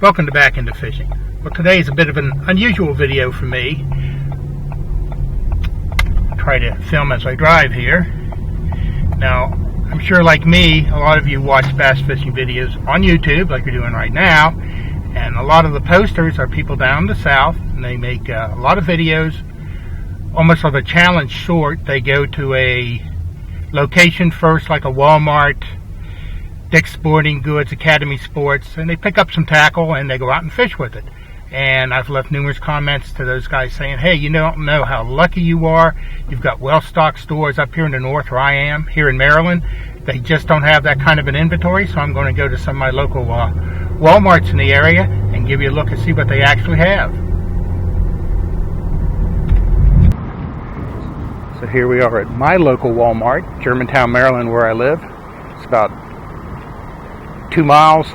Welcome to Back Into Fishing. Well, today is a bit of an unusual video for me. I try to film as I drive here. Now, I'm sure like me, a lot of you watch bass fishing videos on YouTube like you're doing right now, and a lot of the posters are people down in the south, and they make a lot of videos, almost like a challenge sort. They go to a location first, like a Walmart, Dick's Sporting Goods, Academy Sports, and they pick up some tackle and they go out and fish with it. And I've left numerous comments to those guys saying, hey, you don't know how lucky you are. You've got well-stocked stores up here in the north where I am, here in Maryland. They just don't have that kind of an inventory, so I'm going to go to some of my local Walmarts in the area and give you a look and see what they actually have. So here we are at my local Walmart, Germantown, Maryland, where I live. It's about 2 miles,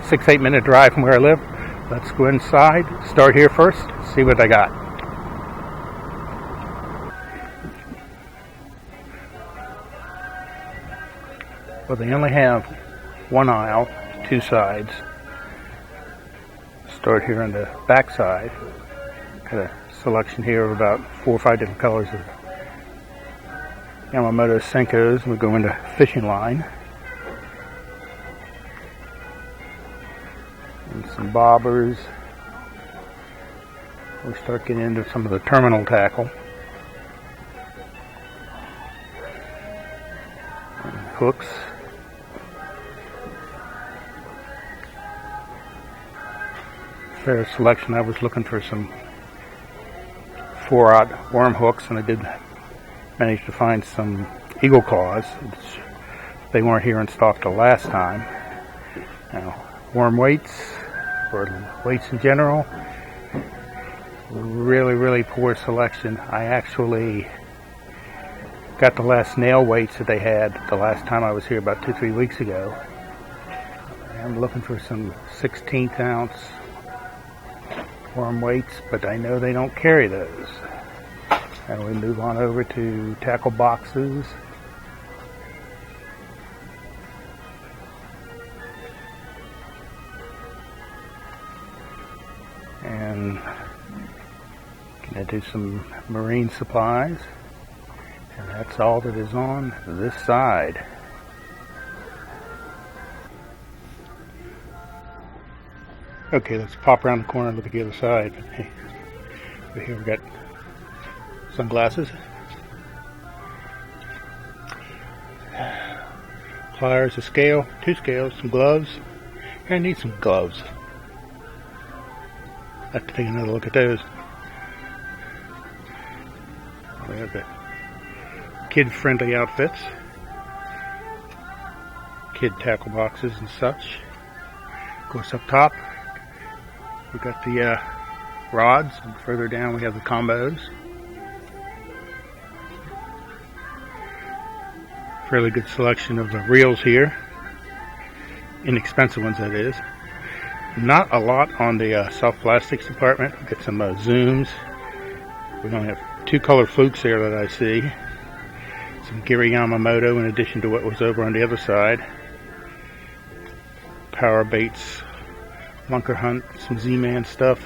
6-8 minute drive from where I live. Let's go inside, start here first, see what I got. Well, they only have one aisle, 2 sides. Start here on the back side. Got a selection here of about 4 or 5 different colors of Yamamoto Senkos. We'll go into fishing line. And some bobbers. We'll start getting into some of the terminal tackle. And hooks. Fair selection. I was looking for some 4-aught worm hooks, and I did manage to find some eagle claws. They weren't here in stock the last time. Now, worm weights, or weights in general, really poor selection. I actually got the last nail weights that they had the last time I was here about 2-3 weeks ago. I'm looking for some 16th ounce worm weights, but I know they don't carry those. And we move on over to tackle boxes. And gonna do some marine supplies, and that's all that is on this side. Okay, let's pop around the corner and look at the other side. Hey, over here we've got sunglasses, pliers, a scale, 2 scales, some gloves. I need some gloves. I have to take another look at those. We have the kid-friendly outfits, kid tackle boxes and such. Of course, up top we got the rods, and further down we have the combos. Fairly good selection of the reels here, inexpensive ones that is. Not a lot on the soft plastics department. We've got some zooms. We only have 2 color flukes there that I see. Some Gary Yamamoto in addition to what was over on the other side. Power baits, Lunker Hunt, some Z-Man stuff.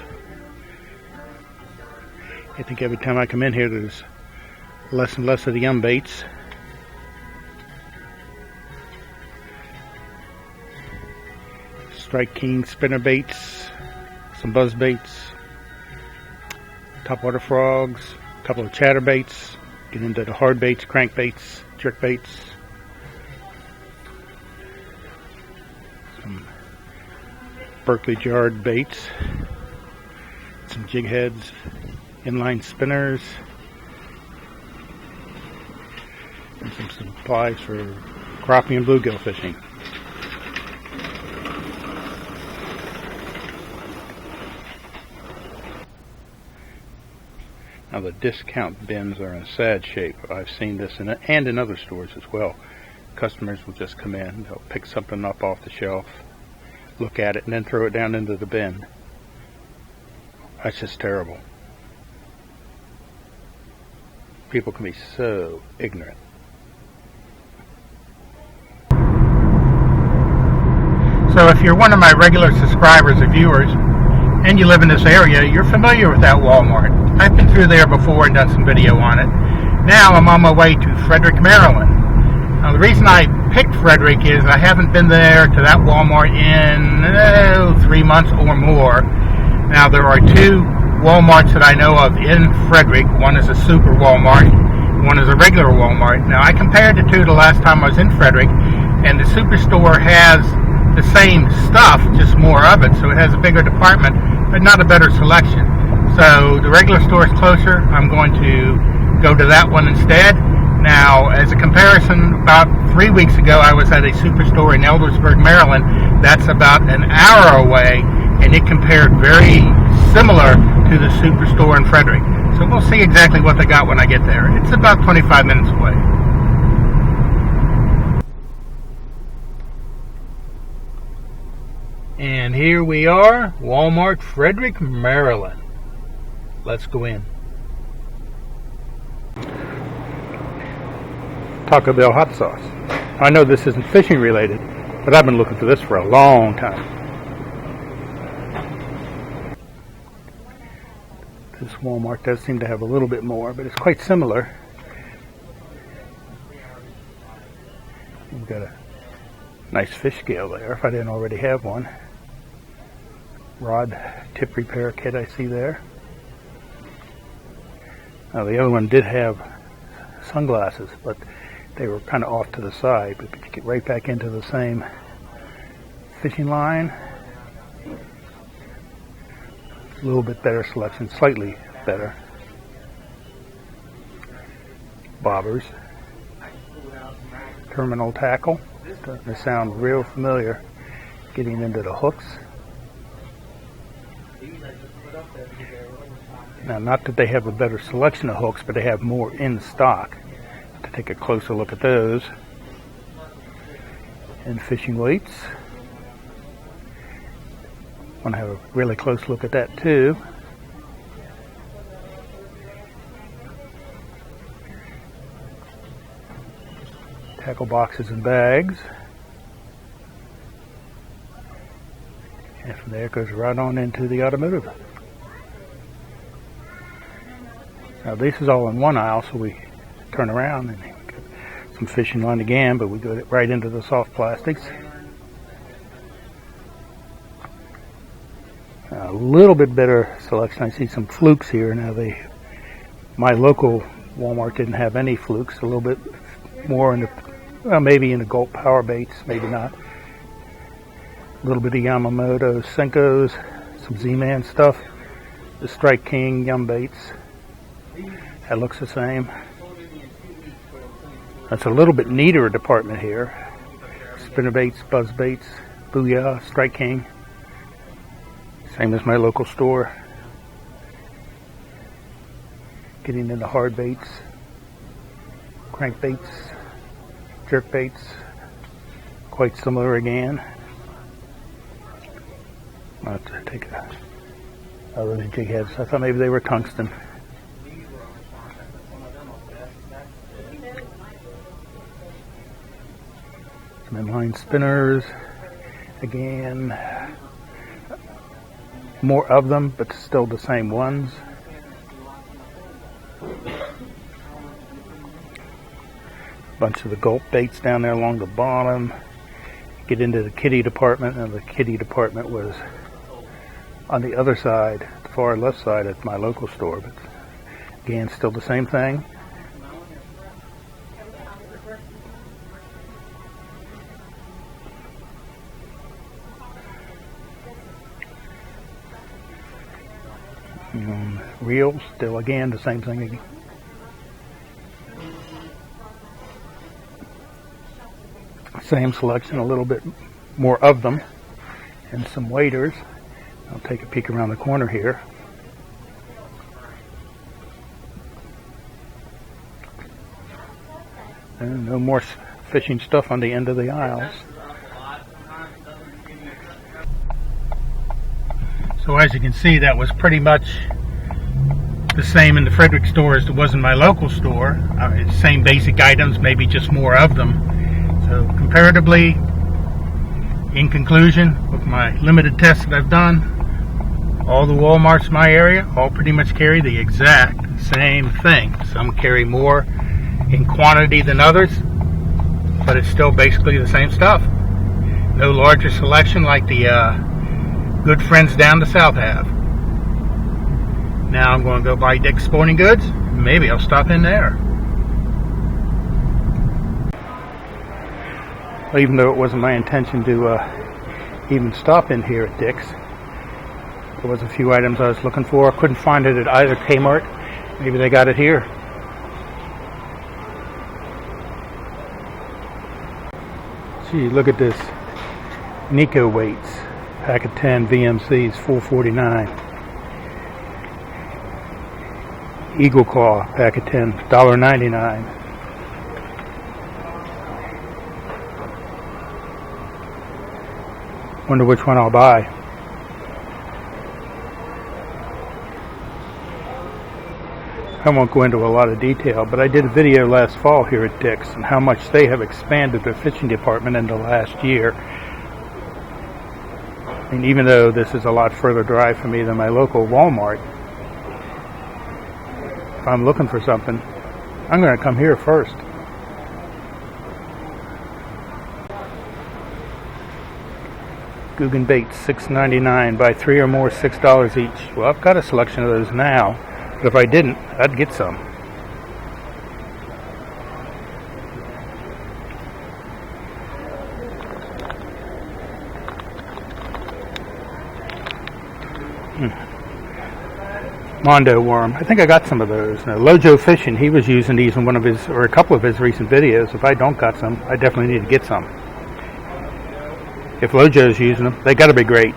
I think every time I come in here there's less and less of the baits. Strike King spinner baits, some buzz baits, topwater frogs, a couple of chatter baits, get into the hard baits, crank baits, jerk baits, some Berkeley jarred baits, some jig heads, inline spinners, and some supplies for crappie and bluegill fishing. Now the discount bins are in sad shape. I've seen this and in other stores as well. Customers will just come in, they'll pick something up off the shelf, look at it, and then throw it down into the bin. That's just terrible. People can be so ignorant. So if you're one of my regular subscribers or viewers and you live in this area, you're familiar with that Walmart. I've been through there before and done some video on it. Now I'm on my way to Frederick, Maryland. Now the reason I picked Frederick is I haven't been there to that Walmart in 3 months or more. Now there are two Walmarts that I know of in Frederick. One is a super Walmart, one is a regular Walmart. Now I compared the two the last time I was in Frederick, and the superstore has the same stuff, just more of it, so it has a bigger department, but not a better selection. So the regular store is closer. I'm going to go to that one instead. Now, as a comparison, about 3 weeks ago, I was at a superstore in Eldersburg, Maryland. That's about an hour away, and it compared very similar to the superstore in Frederick. So we'll see exactly what they got when I get there. It's about 25 minutes away. And here we are, Walmart, Frederick, Maryland. Let's go in. Taco Bell hot sauce. I know this isn't fishing related, but I've been looking for this for a long time. This Walmart does seem to have a little bit more, but it's quite similar. We've got a nice fish scale there, if I didn't already have one. Rod tip repair kit I see there. Now the other one did have sunglasses, but they were kind of off to the side, but you get right back into the same fishing line. A little bit better selection, slightly better. Bobbers. Terminal tackle. Starting to sound real familiar. Getting into the hooks. Now, not that they have a better selection of hooks, but they have more in stock. To take a closer look at those. And fishing weights. Want to have a really close look at that too. Tackle boxes and bags. And from there it goes right on into the automotive. Now this is all in one aisle, so we turn around and get some fishing line again, but we go right into the soft plastics. A little bit better selection. I see some flukes here. Now my local Walmart didn't have any flukes. A little bit more in the, well, maybe in the Gulp power baits, maybe not. A little bit of Yamamoto Senkos, some Z-Man stuff. The Strike King Yum baits. That looks the same. That's a little bit neater department here. Spinner baits, buzz baits, Booyah, Strike King. Same as my local store. Getting into hard baits, crank baits, jerk baits. Quite similar again. I'll have to take those jig heads. I thought maybe they were tungsten. Some inline spinners. Again, more of them, but still the same ones. Bunch of the Gulp baits down there along the bottom. Get into the kitty department, and the kitty department was on the other side, the far left side at my local store, but again, still the same thing. Reels, still again the same thing again. Same selection, a little bit more of them, and some waders. I'll take a peek around the corner here. And no more fishing stuff on the end of the aisles. So as you can see, that was pretty much the same in the Frederick store as it was in my local store. Same basic items, maybe just more of them. So comparatively, In conclusion, with my limited tests that I've done, all the Walmarts in my area all pretty much carry the exact same thing. Some carry more in quantity than others, but it's still basically the same stuff. No larger selection like the good friends down the south have. Now I'm going to go buy Dick's Sporting Goods. Maybe I'll stop in there. Well, even though it wasn't my intention to even stop in here at Dick's, there was a few items I was looking for. I couldn't find it at either Kmart. Maybe they got it here. Gee, look at this. Nico weights. Pack of 10 VMCs, $4.49. Eagle Claw, pack of 10, $1.99. Wonder which one I'll buy. I won't go into a lot of detail, but I did a video last fall here at Dick's and how much they have expanded their fishing department in the last year. And even though this is a lot further drive for me than my local Walmart, if I'm looking for something, I'm going to come here first. Guggen baits, $6.99. Buy 3 or more, $6 each. Well, I've got a selection of those now, but if I didn't, I'd get some. Mondo worm. I think I got some of those. Now, Lojo Fishing, he was using these in one of his, or a couple of his recent videos. If I don't got some, I definitely need to get some. If Lojo's using them, they got to be great.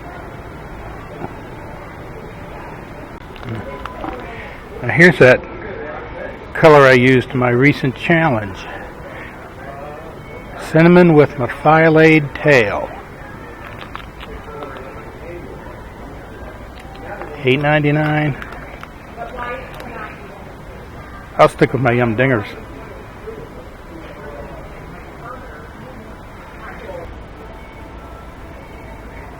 Now here's that color I used in my recent challenge. Cinnamon with methylated tail. $8.99. I'll stick with my Yum Dingers.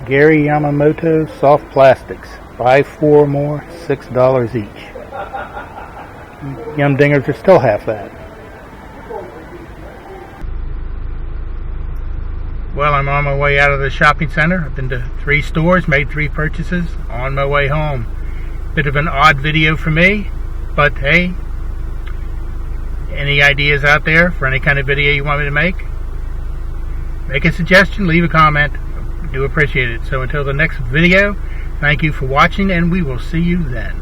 Gary Yamamoto soft plastics. Buy 4 or more, $6 each. Yum Dingers are still half that. Well, I'm on my way out of the shopping center. I've been to 3 stores, made 3 purchases, on my way home. Bit of an odd video for me, but hey, any ideas out there for any kind of video you want me to make? Make a suggestion, leave a comment. I do appreciate it. So until the next video, thank you for watching, and we will see you then.